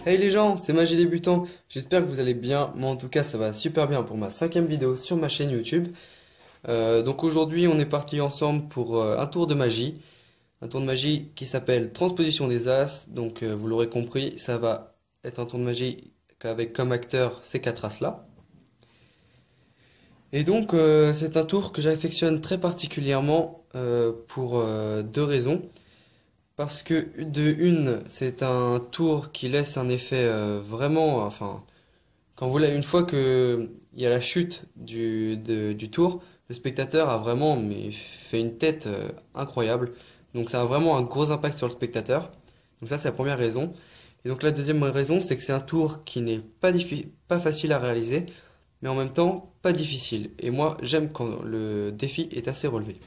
Hey les gens, c'est Magie Débutant, j'espère que vous allez bien, moi en tout cas ça va super bien pour ma 5e vidéo sur ma chaîne YouTube. Donc aujourd'hui on est parti ensemble pour un tour de magie qui s'appelle Transposition des As, donc vous l'aurez compris, ça va être un tour de magie avec comme acteur ces 4 As là. Et donc c'est un tour que j'affectionne très particulièrement pour deux raisons. Parce que de une, c'est un tour qui laisse un effet vraiment, enfin, une fois que il y a la chute du tour, le spectateur a vraiment mais, fait une tête incroyable. Donc ça a vraiment un gros impact sur le spectateur. Donc ça c'est la première raison. Et donc la deuxième raison, c'est que c'est un tour qui n'est pas facile à réaliser, mais en même temps pas difficile. Et moi j'aime quand le défi est assez relevé.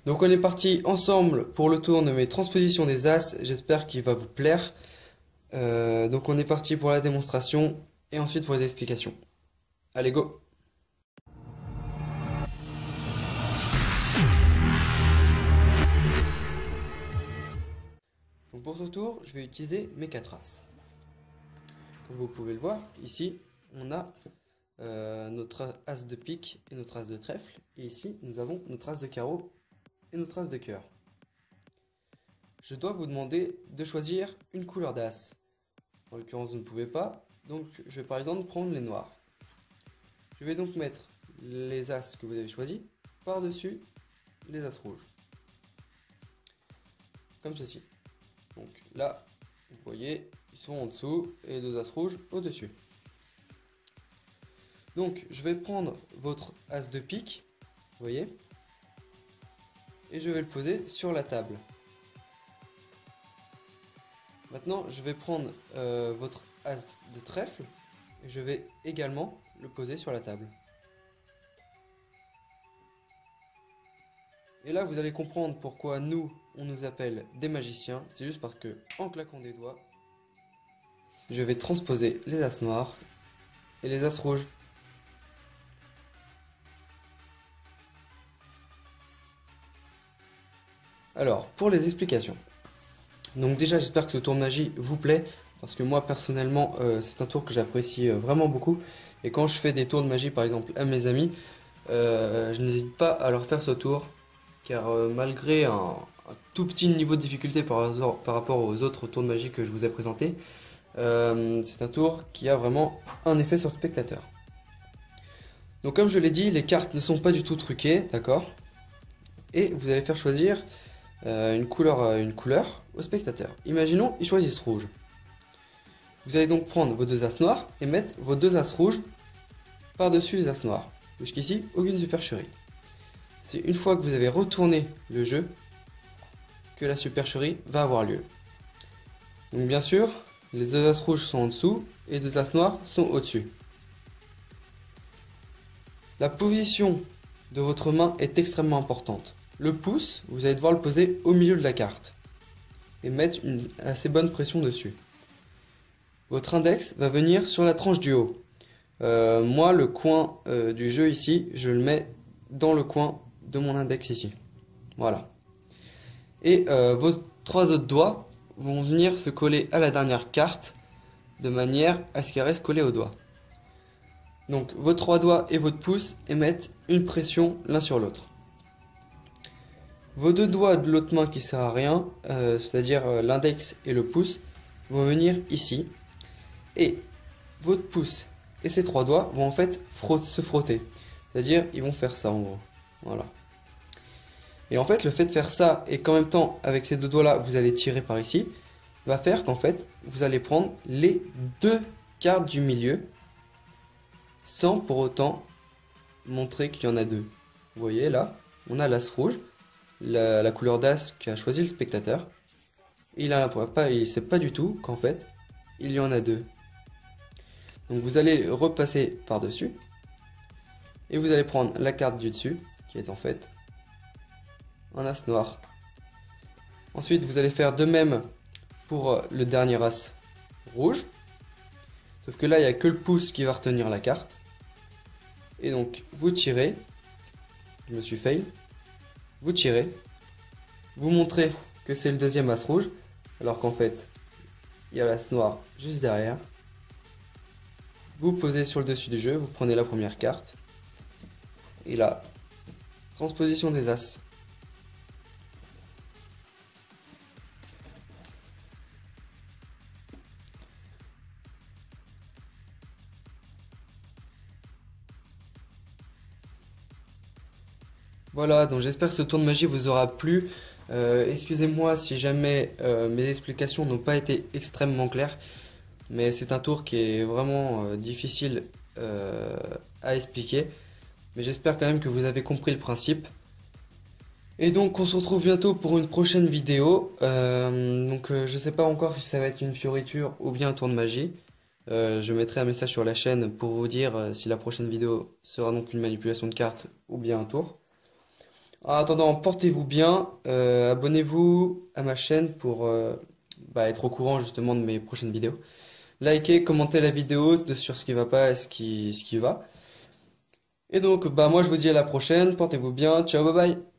Donc on est parti ensemble pour le tour de mes transpositions des As. J'espère qu'il va vous plaire. Donc on est parti pour la démonstration et ensuite pour les explications. Allez, go! Donc pour ce tour, je vais utiliser mes 4 As. Comme vous pouvez le voir, ici, on a notre As de pique et notre As de trèfle. Et ici, nous avons notre As de carreau et notre As de cœur. Je dois vous demander de choisir une couleur d'As. En l'occurrence, vous ne pouvez pas, donc je vais par exemple prendre les noirs. Je vais donc mettre les As que vous avez choisis par-dessus les As rouges. Comme ceci. Donc là, vous voyez, ils sont en dessous et les deux As rouges au-dessus. Donc je vais prendre votre As de pique, vous voyez, et je vais le poser sur la table. Maintenant, je vais prendre votre As de trèfle et je vais également le poser sur la table. Et là, vous allez comprendre pourquoi nous, on nous appelle des magiciens. C'est juste parce que, en claquant des doigts, je vais transposer les As noirs et les As rouges. Alors, pour les explications. Donc déjà, j'espère que ce tour de magie vous plaît, parce que moi, personnellement, c'est un tour que j'apprécie vraiment beaucoup. Et quand je fais des tours de magie, par exemple, à mes amis, je n'hésite pas à leur faire ce tour, car malgré un tout petit niveau de difficulté par rapport aux autres tours de magie que je vous ai présentés, c'est un tour qui a vraiment un effet sur le spectateur. Donc comme je l'ai dit, les cartes ne sont pas du tout truquées, d'accord? Et vous allez faire choisir une couleur au spectateur. Imaginons, ils choisissent rouge. Vous allez donc prendre vos deux As noirs et mettre vos deux As rouges par-dessus les As noirs. Jusqu'ici, aucune supercherie. C'est une fois que vous avez retourné le jeu que la supercherie va avoir lieu. Donc bien sûr, les deux As rouges sont en dessous et les deux As noirs sont au-dessus. La position de votre main est extrêmement importante. Le pouce, vous allez devoir le poser au milieu de la carte et mettre une assez bonne pression dessus. Votre index va venir sur la tranche du haut. Moi, le coin du jeu ici, je le mets dans le coin de mon index ici. Voilà. Et vos trois autres doigts vont venir se coller à la dernière carte de manière à ce qu'elle reste collée au doigt. Donc vos trois doigts et votre pouce émettent une pression l'un sur l'autre. Vos deux doigts de l'autre main qui sert à rien, c'est-à-dire l'index et le pouce, vont venir ici. Et votre pouce et ces trois doigts vont en fait se frotter. C'est-à-dire ils vont faire ça en gros. Voilà. Et en fait le fait de faire ça et qu'en même temps avec ces deux doigts là vous allez tirer par ici, va faire qu'en fait vous allez prendre les deux cartes du milieu sans pour autant montrer qu'il y en a deux. Vous voyez là, on a l'As rouge, la couleur d'As qu'a choisi le spectateur. Et il sait pas du tout qu'en fait il y en a deux. Donc vous allez repasser par-dessus et vous allez prendre la carte du dessus qui est en fait un As noir. Ensuite vous allez faire de même pour le dernier As rouge. Sauf que là il n'y a que le pouce qui va retenir la carte. Et donc vous tirez, je me suis fail, vous tirez, vous montrez que c'est le deuxième As rouge, alors qu'en fait il y a l'as noir juste derrière. Vous posez sur le dessus du jeu, vous prenez la première carte. Et la transposition des as. Voilà, donc j'espère que ce tour de magie vous aura plu. Excusez-moi si jamais mes explications n'ont pas été extrêmement claires, mais c'est un tour qui est vraiment difficile euh, à expliquer. Mais j'espère quand même que vous avez compris le principe. Et donc on se retrouve bientôt pour une prochaine vidéo. Je sais pas encore si ça va être une fioriture ou bien un tour de magie. Je mettrai un message sur la chaîne pour vous dire si la prochaine vidéo sera donc une manipulation de cartes ou bien un tour. En attendant, portez-vous bien, abonnez-vous à ma chaîne pour être au courant justement de mes prochaines vidéos. Likez, commentez la vidéo sur ce qui va pas et ce qui va. Et donc, moi je vous dis à la prochaine, portez-vous bien, ciao, bye bye.